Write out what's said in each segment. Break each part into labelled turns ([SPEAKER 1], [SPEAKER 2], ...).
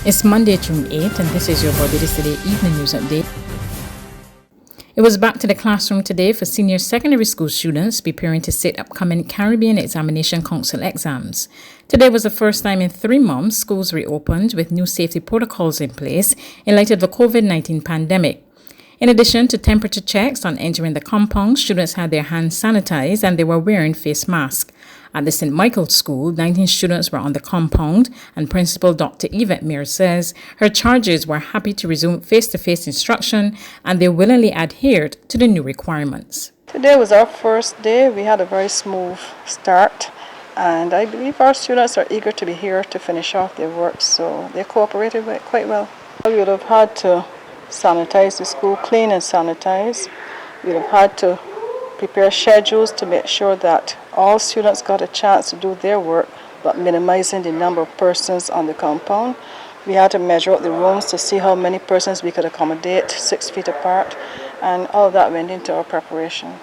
[SPEAKER 1] It's Monday, June 8, and this is your Barbados Today Evening News Update. It was back to the classroom today for senior secondary school students preparing to sit upcoming Caribbean Examination Council exams. Today was the first time in 3 months schools reopened with new safety protocols in place in light of the COVID-19 pandemic. In addition to temperature checks on entering the compound, students had their hands sanitized and they were wearing face masks. At the St. Michael's School, 19 students were on the compound, and Principal Dr. Yvette Mir says her charges were happy to resume face-to-face instruction and they willingly adhered to the new requirements.
[SPEAKER 2] Today was our first day. We had a very smooth start, and I believe our students are eager to be here to finish off their work, so they cooperated quite well. We would have had to sanitize the school, clean and sanitize. We would have had to prepare schedules to make sure that all students got a chance to do their work, but minimizing the number of persons on the compound. We had to measure out the rooms to see how many persons we could accommodate 6 feet apart, and all that went into our preparation.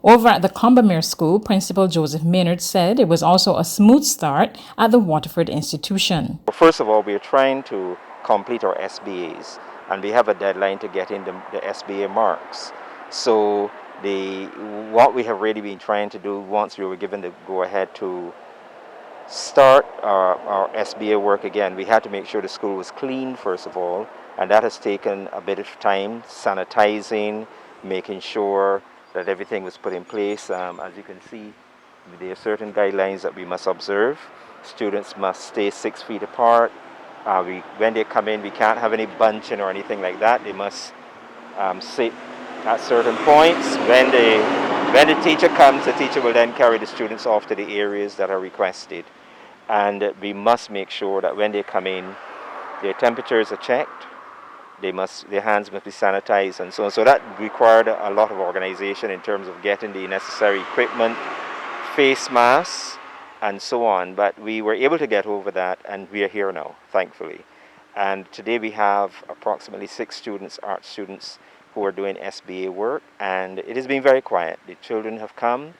[SPEAKER 1] Over at the Combermere School, Principal Joseph Maynard said it was also a smooth start at the Waterford institution.
[SPEAKER 3] First of all, we are trying to complete our SBAs, and we have a deadline to get in the SBA marks. So what we have really been trying to do once we were given the go-ahead to start our SBA work again, we had to make sure the school was clean first of all, and that has taken a bit of time, sanitizing, making sure that everything was put in place. As you can see, there are certain guidelines that we must observe. Students must stay 6 feet apart. When they come in, we can't have any bunching or anything like that. They must sit at certain points. When the teacher comes, the teacher will then carry the students off to the areas that are requested. And we must make sure that when they come in, their temperatures are checked, their hands must be sanitized and so on. So that required a lot of organization in terms of getting the necessary equipment, face masks, and so on. But we were able to get over that, and we are here now, thankfully. And today we have approximately 6 students, art students, who are doing SBA work, and it has been very quiet. The children have come,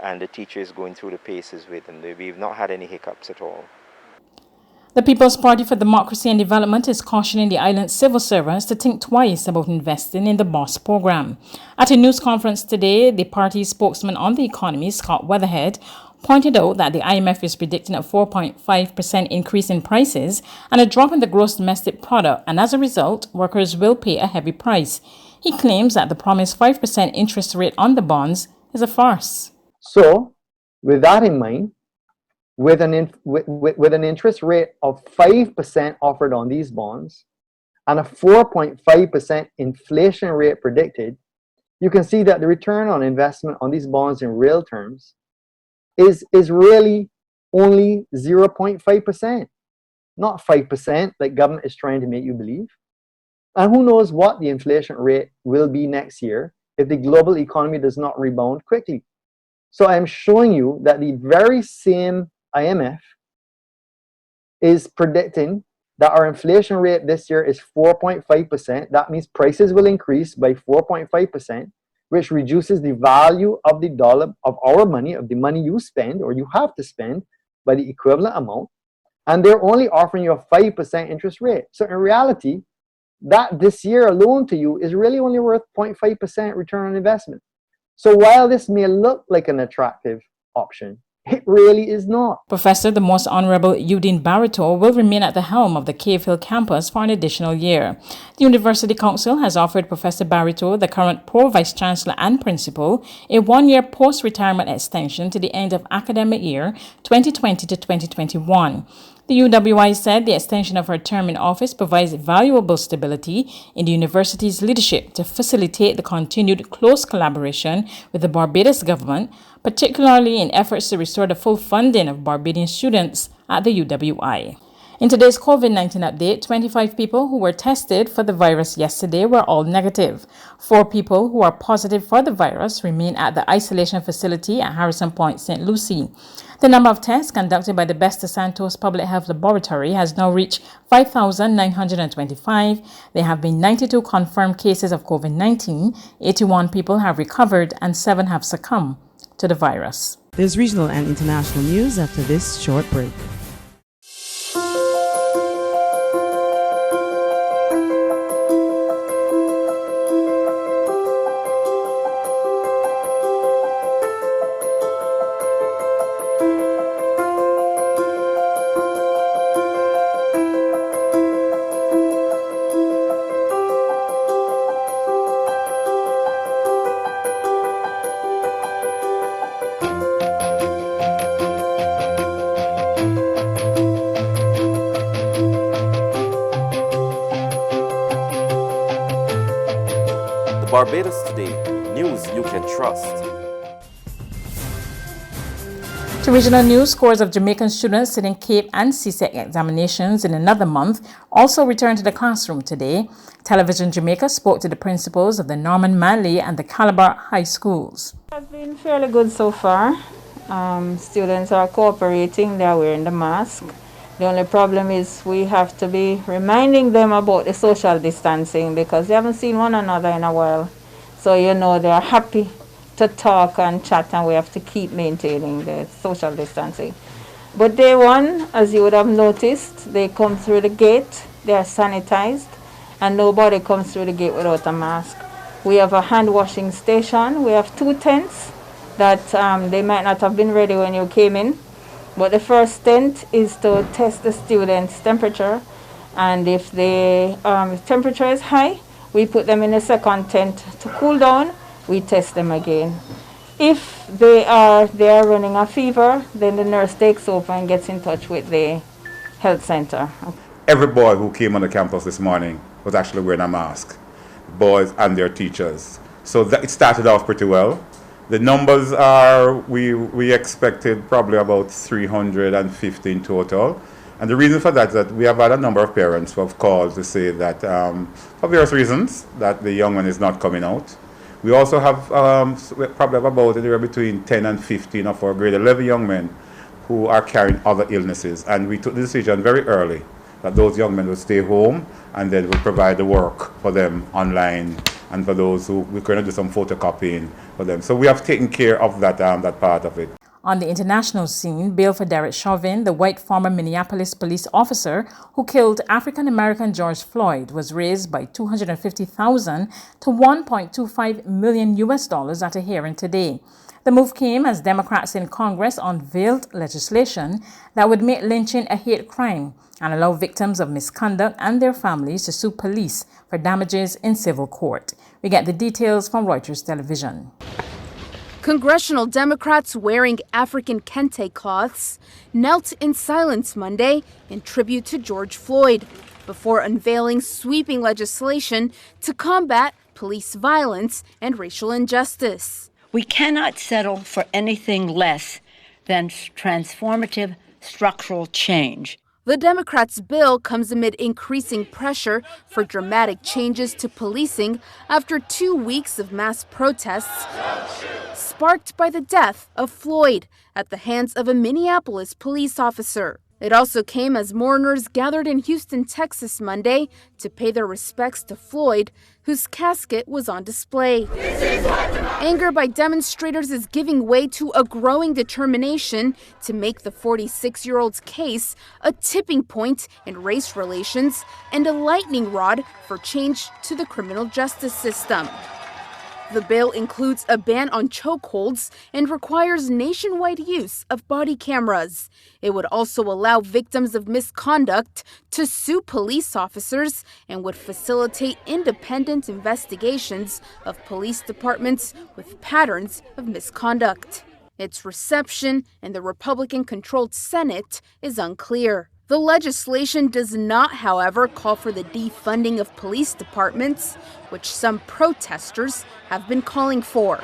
[SPEAKER 3] and the teacher is going through the paces with them. We've not had any hiccups at all.
[SPEAKER 1] The People's Party for Democracy and Development is cautioning the island's civil servants to think twice about investing in the BOSS program. At a news conference today, the party's spokesman on the economy, Scott Weatherhead, pointed out that the IMF is predicting a 4.5% increase in prices and a drop in the gross domestic product, and as a result, workers will pay a heavy price. He claims that the promised 5% interest rate on the bonds is a farce.
[SPEAKER 4] So, with that in mind, with an interest rate of 5% offered on these bonds and a 4.5% inflation rate predicted, you can see that the return on investment on these bonds in real terms is really only 0.5%, not 5% like government is trying to make you believe. And who knows what the inflation rate will be next year if the global economy does not rebound quickly. So I'm showing you that the very same IMF is predicting that our inflation rate this year is 4.5%. That means prices will increase by 4.5%, which reduces the value of the dollar, of our money, of the money you spend or you have to spend, by the equivalent amount. And they're only offering you a 5% interest rate. So in reality, that this year alone to you is really only worth 0.5% return on investment. So while this may look like an attractive option, it really is not.
[SPEAKER 1] Professor the Most Honorable Eugene Barito will remain at the helm of the Cave Hill campus for an additional year. The University Council has offered Professor Barito, the current Pro-Vice Chancellor and Principal, a 1-year post-retirement extension to the end of academic year 2020 to 2021. The UWI said the extension of her term in office provides valuable stability in the university's leadership to facilitate the continued close collaboration with the Barbados government, particularly in efforts to restore the full funding of Barbadian students at the UWI. In today's COVID-19 update, 25 people who were tested for the virus yesterday were all negative. 4 people who are positive for the virus remain at the isolation facility at Harrison Point, St. Lucie. The number of tests conducted by the Besta Santos Public Health Laboratory has now reached 5,925. There have been 92 confirmed cases of COVID-19, 81 people have recovered, and 7 have succumbed to the virus.
[SPEAKER 5] There's regional and international news after this short break. Barbados Today, news you can trust.
[SPEAKER 1] To regional news, scores of Jamaican students sitting CAPE and CSEC examinations in another month also returned to the classroom today. Television Jamaica spoke to the principals of the Norman Manley and the Calabar High Schools.
[SPEAKER 6] It has been fairly good so far. Students are cooperating, they are wearing the mask. The only problem is we have to be reminding them about the social distancing because they haven't seen one another in a while. So they are happy to talk and chat, and we have to keep maintaining the social distancing. But day one, as you would have noticed, they come through the gate, they are sanitized, and nobody comes through the gate without a mask. We have a hand washing station, we have 2 tents that they might not have been ready when you came in. But the first tent is to test the students' temperature, and if the temperature is high, we put them in a second tent to cool down. We test them again. If they are running a fever, then the nurse takes over and gets in touch with the health center.
[SPEAKER 7] Every boy who came on the campus this morning was actually wearing a mask, boys and their teachers. So it started off pretty well. The numbers are, we expected probably about 350 in total. And the reason for that is that we have had a number of parents who have called to say that for various reasons that the young one is not coming out. We also have probably have about anywhere between 10 and 15 of our grade 11 young men who are carrying other illnesses. And we took the decision very early that those young men would stay home, and then we'll provide the work for them online, and for those who we're going to do some photocopying for them. So we have taken care of that part of it.
[SPEAKER 1] On the international scene, bail for Derek Chauvin, the white former Minneapolis police officer who killed African-American George Floyd, was raised by $250,000 to $1.25 million at a hearing today. The move came as Democrats in Congress unveiled legislation that would make lynching a hate crime and allow victims of misconduct and their families to sue police for damages in civil court. We get the details from Reuters Television.
[SPEAKER 8] Congressional Democrats wearing African kente cloths knelt in silence Monday in tribute to George Floyd before unveiling sweeping legislation to combat police violence and racial injustice.
[SPEAKER 9] We cannot settle for anything less than transformative structural change.
[SPEAKER 8] The Democrats' bill comes amid increasing pressure for dramatic changes to policing after 2 weeks of mass protests sparked by the death of Floyd at the hands of a Minneapolis police officer. It also came as mourners gathered in Houston, Texas Monday to pay their respects to Floyd, whose casket was on display. Anger by demonstrators is giving way to a growing determination to make the 46-year-old's case a tipping point in race relations and a lightning rod for change to the criminal justice system. The bill includes a ban on chokeholds and requires nationwide use of body cameras. It would also allow victims of misconduct to sue police officers and would facilitate independent investigations of police departments with patterns of misconduct. Its reception in the Republican-controlled Senate is unclear. The legislation does not, however, call for the defunding of police departments, which some protesters have been calling for.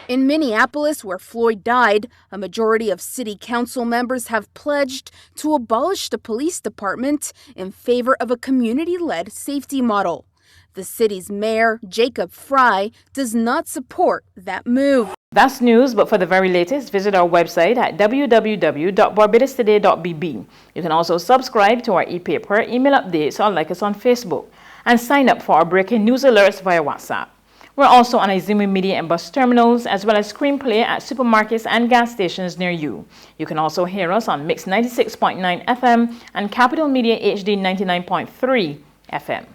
[SPEAKER 8] In Minneapolis, where Floyd died, a majority of city council members have pledged to abolish the police department in favor of a community-led safety model. The city's mayor, Jacob Fry, does not support that move.
[SPEAKER 1] That's news, but for the very latest, visit our website at www.barbadostoday.bb. You can also subscribe to our e-paper, email updates, or like us on Facebook, and sign up for our breaking news alerts via WhatsApp. We're also on Izumi Media and bus terminals, as well as screenplay at supermarkets and gas stations near you. You can also hear us on Mix 96.9 FM and Capital Media HD 99.3 FM.